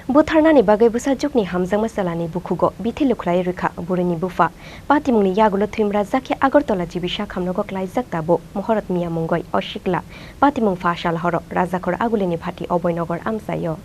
बुथारनानि बागै बुसाजुकनि हामजां मसालानि बुखुगो बिथि लुख्लाय रैखा बुरिनि बुफा पातिमुंनि यागुलो थुइमरा जाखे आगरतला जिबिसा खामनगो क्लाइजाक ताबो महरत मिया मुंगय अशिकला पातिमुं फाशाल हर राजाखर आगुलिनि भाटी अभयनगर आमसायो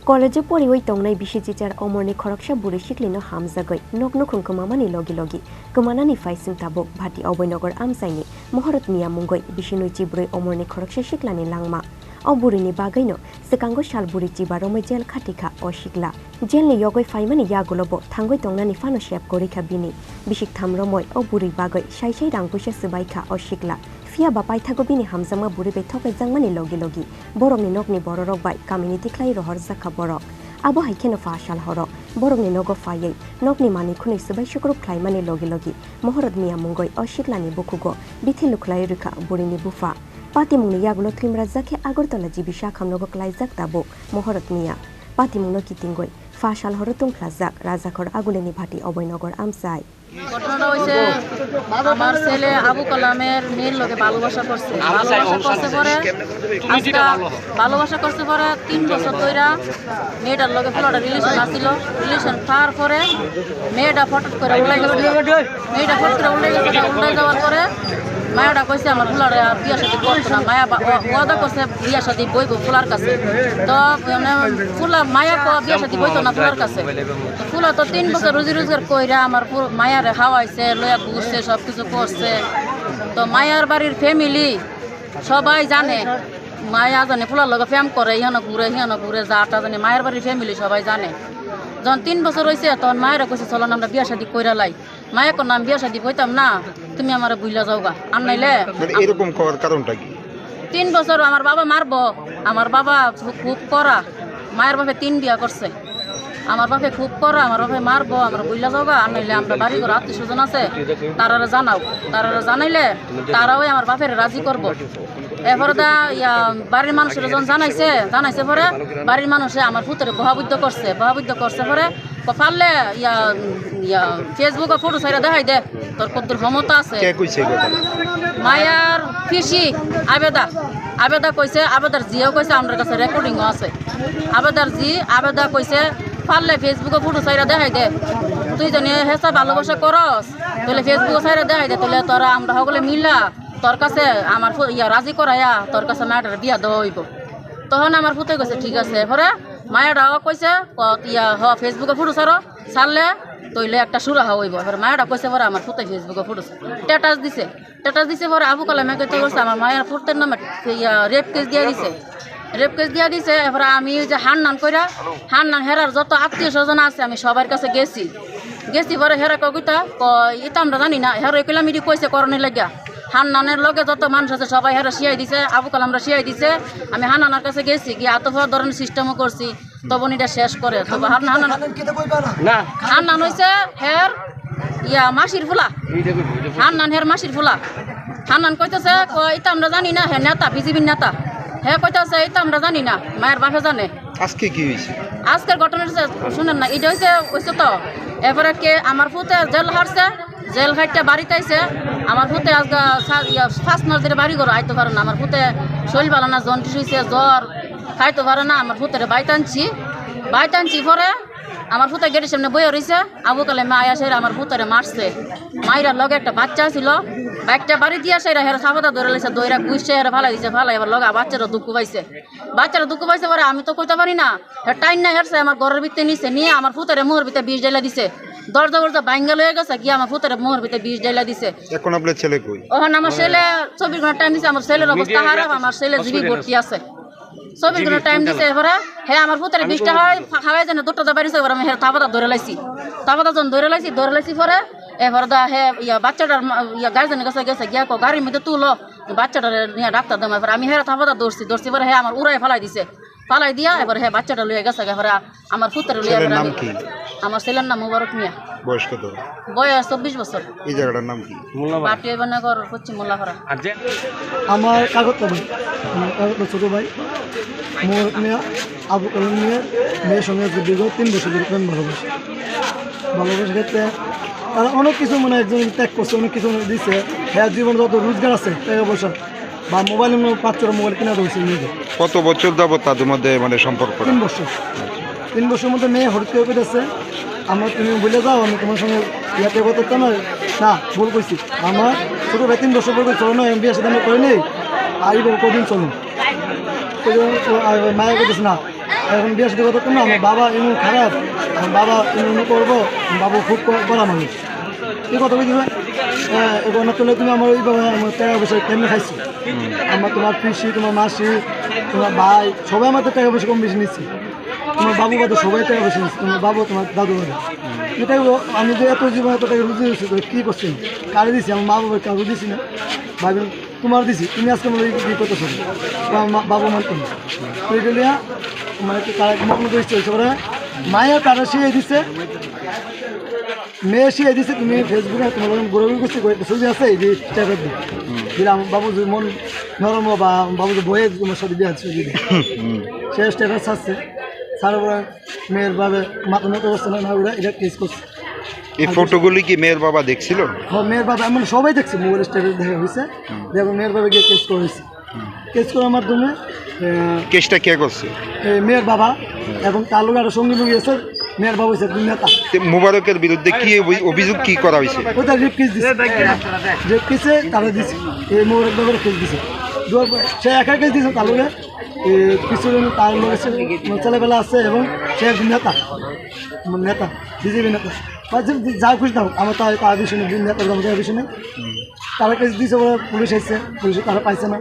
कलेज पढ़ी तंगनाय बिसि जिचार अमरनि खरकसा बुरै सिक्लिनो हामजागै नकनुखुं कमामानि लगी लगी कमानानि फाइसिं ताबो भाटी अभयनगर आमसाइनि महरत मिया मुंगै बिसिनुइ चिब्रै अमरनि खरकसा सिक्लानि लांमा अबुरिनि बागैनो सिकांगो शालबुरि चिबा रमै जेल खाटिखा अशिकला जेलनि यगै फाइमानि यागुलबो थांगै तंनानि फानो शेप करिखा बिनि बिसिक थाम रमै अबुरि बागै साइसाइ रां पैसा सुबाइखा अशिकला फिया बापाय थागो बिनि हामजामा बुरि बे थकै जांमानि लगी लगी बरकनि नकनि बररक बाय कम्युनिटी क्लाइ रहर जाखा बरक आबो हाइखेनो फाशाल हर बरकनि नगो फायै नकनि मानि खुनै सुबाय शुक्रुप क्लाइमानि लगी लगी महरत मिया मुंगै अशिकलानि बुखुगो बिथि लुख्लाय रैखा बुरिनि बुफा पातिमुंनि यागुलो थुइमरा जाखे आगरतला जिबिसा खामनगो क्लाइजाक ताबो महरत मिया पातिमुंनो कितिंगै फाशाल हर तुंख्लाजाक राजाखर आगुलेनि भाटी अभयनगर आमसाय ঘটনাটা হইছে আমার ছেলে আবু কালামের মেয়ের লগে ভালোবাসা করছে পরে 3 বছর ধরে মেয়েটার লগে ফুলাটা রিলেশন আছিল রিলেশন পার পরে মেয়েটা ফটো করে উলাই যাওয়ার পরে মায়াটা কইছে আমার ফুলারে বিয়া শাদী করতো না মায়া ওয়াদা করছে বিয়া শাদী বইব ফুলার কাছে তো ফুলা মায়া বিয়া শাদী বইতো না ফুলার কাছে ফুলা তো 3 বছর রুজি রোজগার কইরা আমার মায়ারে খাওয়াইছে লয়া ঘুরছে সব কিছু করছে তো মায়ার বাড়ির ফ্যামিলি সবাই জানে মায়া জানে ফুলার লগে ফ্যাম করে হিয়ানো ঘুরে যাটা জানে মায়ের বাড়ির ফ্যামিলি সবাই জানে যখন 3 বছর হয়েছে তখন মায়েরা কইছে চলো আমরা বিয়া শাদী কইরা লাই মায়া কোন নাম বিয়া শাদী কইতাম না তুমি আমার বুইলা যাওগা আর নাইলে এরকম করার কারণটা কি 3 বছর আমার বাবা মারবো আমার বাবা খুব করা মায়ের বাপে 3 বিয়া করছে আমার বাপে খুব করা আমার বাপে মারবো আমরা বুইলা যাওগা আর নাইলে আমরা বাড়ি ঘর আত্মীয় স্বজন আছে তারারে জানাও তারারে জানাইলে তারাও আমার বাপের রাজি করবো এরপরে বাড়ির মানুষের যখন জানাইছে পরে বাড়ির মানুষে আমার পুত্রে বহাবুদ্ধ করছে পরে পারলে ফেসবুকে ফটো ছাইরা দেখাই দে তোর কদ্দুর ক্ষমতা আছে মায়ার পিসি আবেদা কইছে আবেদার জিও কইছে আমার কাছে রেকর্ডিংও আছে আবেদা কইছে পারলে ফেসবুকে ফটো ছাইরা দেখাই দে তুই জানি হেসা ভালোবাসা করস তাহলে ফেসবুকে ছাইরা দেখাই দে তাহলে তোরা আমরা সকলে মিলা তোর কাছে আমার রাজি করাইয়া তোর কাছে মায়াটার বিয়া দেওয়া হইব তখন আমার পুতে কইছে ঠিক আছে পরে মায়াটাও কইছে ফেসবুকে ফটো ছাড়লে তইলে একটা সুরাহা হইব এবার মায়াটা কইছে পরে আমার পুতে ফেসবুকে ফটো স্ট্যাটাস দিছে পরে আবু কালামে কইতে করছে আমার মায়ের পুতের নামে রেপ কেস দিয়া দিছে এবারে আমি যে হান্নান হেরার যত আত্মীয় স্বজন আছে আমি সবার কাছে গেছি পরে হেরা কইতা এটা আমরা জানি না হেরা কইলাম ইডি কইছে করণের লাগিয়া হান্নানের লগে যত মানুষ আছে সবাই হেরা শিয়াই দিছে আবু কালামরা শিয়াই দিছে আমি হান্নানের কাছে গেছি গিয়ে আতফার ধরনের সিস্টেমও করছি তখন এটা শেষ করে হান্নান হইছে হের মাসির ফুলা হান্নান কইতেছে এটা আমরা জানি না হে নেতা বিজেপির নেতা হে কইতেছে এটা আমরা জানি না মায়ের বাপে জানে আজকে কি হইছে আজকের ঘটনা শুনেন না এটা হইছে তো এবারে কে আমার পুতে জেল খাইতে বাড়িতে আইছে আমার পুতে আজকে 5 মাস ধরে বাড়ি ঘর আইতে পারে না আমার পুতে শরীর ভালো না জন্ডিস হইছে জ্বর খাইতে পারে না আমার পুতের বাইতে আনছি পরে আমার পুতে গেটের সামনে বইয়া রইছে আবু কালামে আয়া সেরা আমার পুতেরে মারছে মাইরার লগে একটা বাচ্চা ছিল বাইকটা বাড়ি দিয়া সেরা হেরা সাবতা ধরে লাইছে দইরা গুইছে হেরা ফালাই দিছে এবার লগা বাচ্চারা দুঃখ পাইছে পরে আমি তো কইতে পারি না টাইন না হেরছে আমার ঘরের ভিতরে নিছে নিয়ে আমার পুতেরে মুহর ভিতরে বিষ ঢেলা দিছে দরজা দরজা ভাঙ্গা লয়ে গেছে গিয়ে আমার পুতের মোহর ভিতরে বিষ ডাইলা দিছে। এখন আপনার ছেলে কই? ওখানে আমার ছেলে 24 ঘন্টা টাইম দিছে, আমার ছেলের অবস্থা খারাপ, আমার ছেলে জিবি ভর্তি আছে। 24 ঘন্টা টাইম দিছে, এবারে হ্যাঁ আমার পুতের 20 টাকা খাওয়াই জানে দুটো বাড়িছে, এবার আমি হ্যাঁ তাবাদা ধরে লাইছি, তাবাদা যখন ধরে লাইছি পরে এবারে দা হ্যাঁ বাচ্চাটার গার্জেনের কাছে গেছে গিয়া গাড়ির মধ্যে তুলো বাচ্চাটার নিয়ে ডাক্তার দাম, এবার আমি হ্যাঁ তাবাদা ধরছি পরে হ্যাঁ আমার উড়াই ফালাই দিছে, ফালাই দিয়া এবার হ্যাঁ বাচ্চাটা লইয়া গেছে, এবারে আমার পুতের লইয়া ছেলের নাম কি? আমার ছেলের নাম মুবারক মিয়া, বয়স কত? বয়স 24 বছর। এই জায়গাটার নাম কি? পাটিয়াবানগর পশ্চিম মোল্লাপাড়া। আমার কাগজ ছোটো ভাই মোবারক মিয়া, আবু কালাম মিয়া মেয়ের সঙ্গে দীর্ঘ 3 বছর ধরে প্রেম ভালোবাসা ক্ষেত্রে তারা অনেক কিছু মানে একজন ত্যাগ করছে, অনেক কিছু দিচ্ছে। হ্যাঁ জীবন যত রোজগার আছে টাকা পয়সা বা মোবাইল 5 মোবাইল কিনা ধরছে নিজে। কত বছর যাবত তাদের মধ্যে মানে সম্পর্ক? 3 বছর। 3 বছরের মধ্যে মেয়ে হঠাৎ করে পেতেছে আমার তুমি বলে যাও আমি তোমার সঙ্গে ইয়াতে করতে না, না ভুল করছি। আমার ছোটো ভাই 3 বছর পরে চলো না, আমি বিয়ে সাথে আমি করে নেই আর এবার কদিন চলুন মায়া করতেছে না, এখন বিয়ে সাথে করতে না, আমার বাবা এমন খারাপ, আমার বাবা এমন করবো, বাবা খুব করা মানুষ এই কথা বলছি। এবার না চলে তুমি আমার ওইভাবে আমার টাকা পয়সা কেমনে খাইছো, আমার তোমার পিসি তোমার মাসি তোমার ভাই সবাই আমাদের টাকা পয়সা কম বেশি নিচ্ছে, তোমার বাবু বাদে সবাই টাকা পয়সা নিচ্ছে, তোমার বাবু তোমার দাদু বাদে। এটাই আমি যে এত জীবন এত টাকা রুজি দিচ্ছি কী করছেন কারে দিচ্ছি, আমার মা বাবার কারো দিচ্ছি না, ভাবি তোমার দিছি তুমি আজকে আমার কী করতেছো, বাবু মানতো না ওইটা মানে তারা মগ্ন করেছে ওরা মায়ের তারা শিয়ে দিচ্ছে, মেয়ে শিয়ে দিচ্ছে। তুমি ফেসবুকে তোমার ঘোরাঘুরি করছি ছবি আছে এই যে স্ট্যাটাস দিলে আমার বাবু যদি মন নরম বা বাবু যে বইয়ে তোমার সাথে বিয়ে ছবি দিই সে স্ট্যাটাস আসছে সারা পরে মেয়ের বাবে মাথা মতো অবস্থা না ওরা এটা কেস করছে। এই ফটোগুলি কি মেয়ের বাবা দেখছিল? মেয়ের বাবা এমন সবাই দেখছে, মোবাইল স্ট্যাটাস দেখা হয়েছে, দেখো মেয়ের বাবা গিয়ে কেস করেছে। কেস করার মাধ্যমে কেসটা কে করছে? মেয়ের বাবা এবং তার লোক আরো সঙ্গী লোক আছে, মেয়ের বাবা হয়েছে নেতা। মুবারকের বিরুদ্ধে কি অভিযোগ কি করা হয়েছে? ওটা রেপ কেস দিচ্ছে, রেপ কেসে তারা দিচ্ছে, এই মোবারক বাবার কেস দিচ্ছে, সে একা কেস দিচ্ছে তার লোকে কিছু তার লোকের ছেলেবেলা আছে এবং সে একজন নেতা, নেতা বিজেপি নেতা যা খুশি থাকুক আমার তার বিষয় নেই, নেতা আমাদের বিষয় নেই। তারা কেস দিয়েছে বলে পুলিশ এসছে, পুলিশে তারা পাইছে না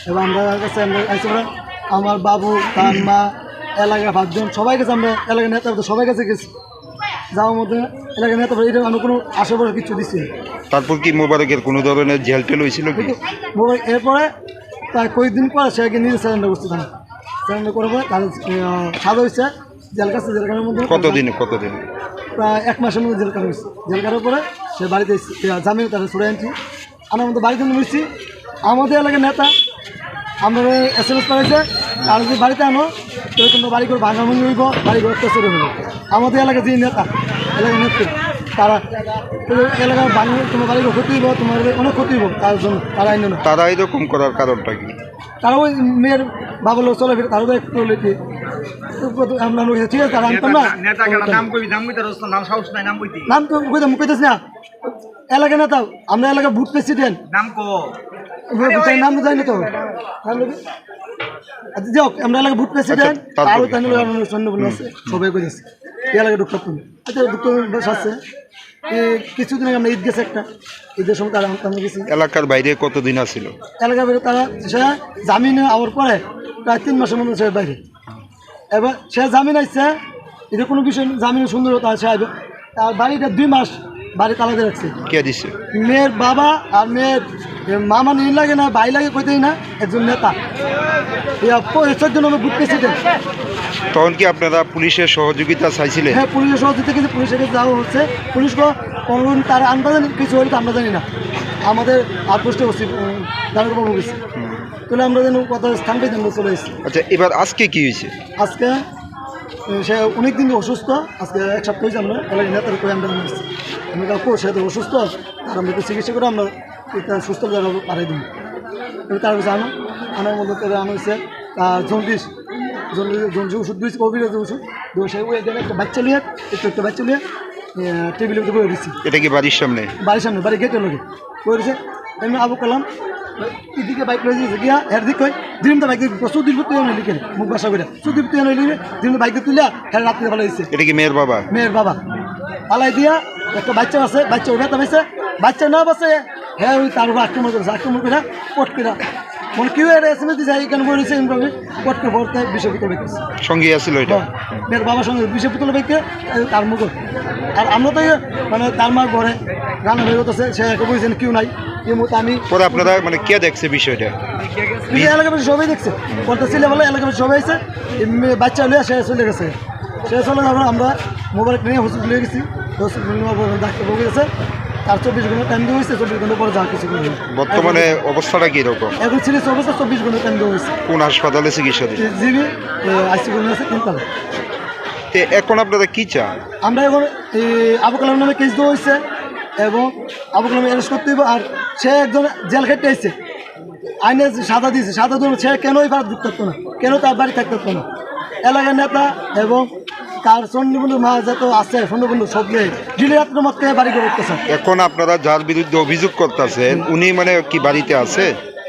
এবং আমরা কাছে আমরা আইসে বলে আমার বাবু তার মা এলাকার 5 জন সবাই কাছে আমরা এলাকার নেতা সবাই কাছে গেছি, যাওয়ার মধ্যে এলাকার নেতা এটা আমরা কোনো আশা করে কিছু দিচ্ছি। তারপর কি মোবারকের কোনো ধরনের জেল টেল হয়েছিল কি? এরপরে তার কয়েকদিন পরে সে আগে নিজে স্যারেন্ডার করছে, তারা স্যারেন্ডার করার পরে তার সাজা হয়েছে জেল কাছে, জেলখানার মধ্যে কতদিন প্রায় 1 মাসের মধ্যে জেল কাটা হয়েছে। জেল কাটার পরে সে বাড়িতে জামিন তারা ছুড়ে আনছি, আমার মধ্যে বাড়িতে নিয়েছি। আমাদের এলাকার নেতা আমরা SMS পাঠাইছে আর যদি বাড়িতে আনো তাহলে তোমরা বাড়ি করে ভাঙা ভাঙি হইব, বাড়ি করে অত্যাচার হইব। আমাদের এলাকার যে নেতা এলাকার নেত্রী তারা এলাকার ভাঙি তোমার বাড়ি করে ক্ষতি হইব, তোমার অনেক ক্ষতি হইব, তার জন্য তারা আইন না। তারা এরকম করার কারণটা কি? তারা ওই মেয়ের বাবা লোক চলে ফিরে তারও একটু লেখি আমরা ঠিক আছে তারা আনতাম না, নাম তো কইতেছি না এলাকা নেতা, আমরা এলাকার বুথ প্রেসিডেন্ট নাম নাম তো জানি না তো যাও আমরা এলাকার বুথ প্রেসিডেন্ট আরও তাই সৈন্য আছে সবাই করেছে এই এলাকায় ঢুকতে আচ্ছা ঢুকতে বেশ আছে। কিছুদিন আগে আমরা ঈদ গেছে একটা ঈদের সময় তারা আমরা গেছি। এলাকার বাইরে কতদিন আসছিল? এলাকার বাইরে তারা সে জামিনে আওয়ার পরে প্রায় 3 মাসের মধ্যে সে বাইরে, এবার সে জামিন আসছে এটা কোনো বিষয় জামিনে সুন্দর হতো সে আসবে, তার বাড়িটা 2 মাস বাড়ি তালা দিয়ে রাখছে। কে দিছে? মেয়ের বাবা আর মেয়ের মামা নীল লাগে না ভাই লাগে কইতেই না, একজন নেতা 14 জন বুথ প্রেসিডেন্ট। তখন কি আপনারা পুলিশের সহযোগিতা চাইছিলেন? হ্যাঁ পুলিশের সহযোগিতা কিন্তু পুলিশের কাছে যাওয়া হচ্ছে, পুলিশ কোন তার আন্দাজ কিছু হলে তো আমরা জানি না, আমাদের আটপোস্টে বসছি দাঁড়াবো গেছি তাহলে আমরা যেন কথা স্থান পেয়ে আমরা চলে এসেছি। আচ্ছা এবার আজকে কি হয়েছে? আজকে সে অনেকদিন অসুস্থ, আজকে 1 সপ্তাহ হয়েছে আমরা এলাকায় নেতার করে আমরা এসেছি, আমি কাউ সে তো অসুস্থ আর আমরা চিকিৎসা করে আমরা সুস্থ পাঠাই দিই। তার কাছে আনার মধ্যে তারা আনা হয়েছে জন্ডিস ওষুধ দিয়েছি, কবিরাজ ওষুধ সেই একটা বাচ্চা নিয়ে একটা বাচ্চা নিয়ে টেবিলের উপরে বয়ে দিচ্ছি। এটা কি বাড়ির সামনে? বাড়ির সামনে, বাড়ির গেটের লোকে বয়ে দিচ্ছে। এমনি আবু কালাম এদিকে বাইক রয়ে দিয়েছে গিয়া এর দিক কই দিন তো বাইক সুদীপ তুই এনে লিখে মুখ বাসা করে সুদীপ তুই এনে লিখে দিন বাইকে তুলে হ্যাঁ রাত্রে ভালো হয়েছে। এটা কি মেয়ের বাবা? মেয়ের বাবা পালাই দিয়া একটা বাচ্চা আছে, বাচ্চা ব্যথা পাইছে, বাচ্চা না বাসে হ্যাঁ ওই তার উপর আক্রমণ করেছে, আক্রমণ করে পট করে মানে কেউ একটা এসএমএস দিয়েছে এইখানে বলেছে পট করে পড়তে বিষয় পুতুল বাইতেছে সঙ্গে আসছিল এটা মেয়ের বাবার সঙ্গে বিষয় পুতুল বাইকে তার মুখ। আর আমরা তো মানে তার মা ঘরে রান্না হয়ে গেছে, সে একে বলছেন কেউ নাই, এই মতো আমি পরে আপনারা মানে কে দেখছে বিষয়টা? এলাকার সবাই দেখছে, বলতে ছেলে বলে এলাকার সবাই আছে, বাচ্চা হলে সে চলে গেছে, সে চলে যাবার আমরা মোবাইল নিয়ে হসপিটালে গেছি, হসপিটালে ডাক্তার বলে গেছে, তার 24 ঘন্টা টাইম দেওয়া হয়েছে, 24 ঘন্টা পরে যা কিছু করে বর্তমানে অবস্থাটা কিরকম? এখন সিরিয়াস অবস্থা, 24 ঘন্টা টাইম দেওয়া হয়েছে। কোন হাসপাতালে চিকিৎসা দিচ্ছে? জিবি আইসিইউ আছে তিনতলা। এখন আপনারা কি চান? আমরা এখন আবু কালাম নামে কেস দেওয়া হয়েছে এবং আবু কালাম অ্যারেস্ট করতে হইব। আর সে একজন জেল খেটে আসছে, আইনে সাদা দিয়েছে, সাদা ধরুন সে কেন এই ভারত ঢুকতে পারতো না, কেন তার বাড়ি থাকতে পারতো না। এলাকার নেতা এবং তার সন্নিবন্ধু মা যত আছে সন্নিবন্ধু সব নিয়ে ডিলে রাত্রের মধ্যে বাড়ি করে উঠতেছে। এখন আপনারা যার বিরুদ্ধে অভিযোগ করতেছেন উনি মানে কি বাড়িতে আছে?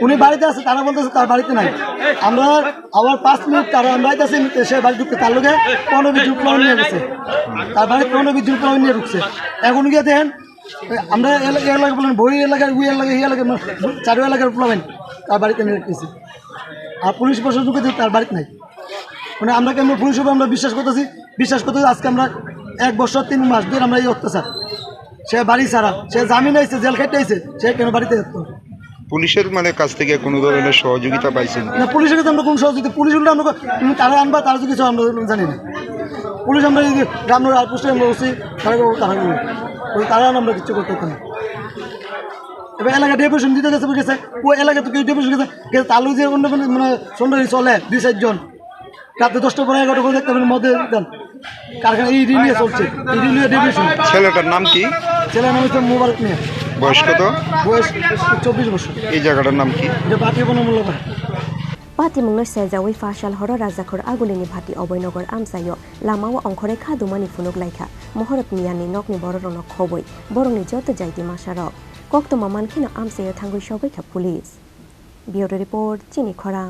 উনি বাড়িতে আছে, তারা বলতেছে তার বাড়িতে নাই। আমরা আবার 5 মিনিট তারা আমরা আইতেছি, সে বাড়ি ঢুকতে তার লোকে 15 বিদ্যুৎ প্লাবন নিয়ে গেছে, তার বাড়ি 15 বিদ্যুৎ প্লাবন নিয়ে ঢুকছে। এখন গিয়ে দেখেন আমরা এলাকা বলেন বই এলাকার ওই এলাকা এই এলাকার 4 এলাকার প্লাবেন তার বাড়িতে নিয়ে রেখেছি। আর পুলিশ প্রশাসন ঢুকেছে তার বাড়িতে নাই। মানে আমরা কেন পুলিশ উপর আমরা বিশ্বাস করতেছি আজকে আমরা 1 বছর 3 মাস ধরে আমরা এই অত্যাচার। সে বাড়ি ছাড়া, সে জামিন আইছে, জেল খেটে আইছে, সে কেন বাড়িতে যেত? পুলিশের মানে কাছ থেকে কোনো ধরনের সহযোগিতা পাইছেন না? পুলিশের কাছে আমরা কোনো সহযোগিতা, পুলিশ উল্টা আমরা তারা আনবা, তারা কিছু আমরা জানি না। পুলিশ আমরা এই যে গ্রামের আর পোস্টে আমরা বসি, তারা আমরা কিছু করতে পারি না। এবার এলাকা ডেপুটেশন দিতে গেছে, ওই এলাকা তো কেউ ডেপুটেশন গেছে, তালু যে অন্য মানে সন্ধ্যা চলে 2-4 জন রাতে 10টার পরে 11টার পরে দেখতে পাবেন মধ্যে কারখানা এই রিনিয়ে চলছে, এই রিনিয়ে ডেপুটেশন। ছেলেটার নাম কি? ছেলের নাম হচ্ছে মোবারক মিয়া, বয়স কত? বয়স 24 বছর। এই জায়গাটার নাম কি? এটা বাকি বনমূল্য পায়। পাতিমুংনো সেজাওই ফাশাল হর রাজাখর আগুলিনি ভাটি অবৈনগর আমসাইয় লামাও অংখরে খাদুমানি ফুনুক লাইখা মহরত মিয়ানি নকনি বড়রন খবই বরংনি যত যাইতি মাসার কক্তমা মানখিনা আমসাইয় থাঙ্গুই সবাইখা পুলিশ। ব্যুরো রিপোর্ট চিনি খরাং।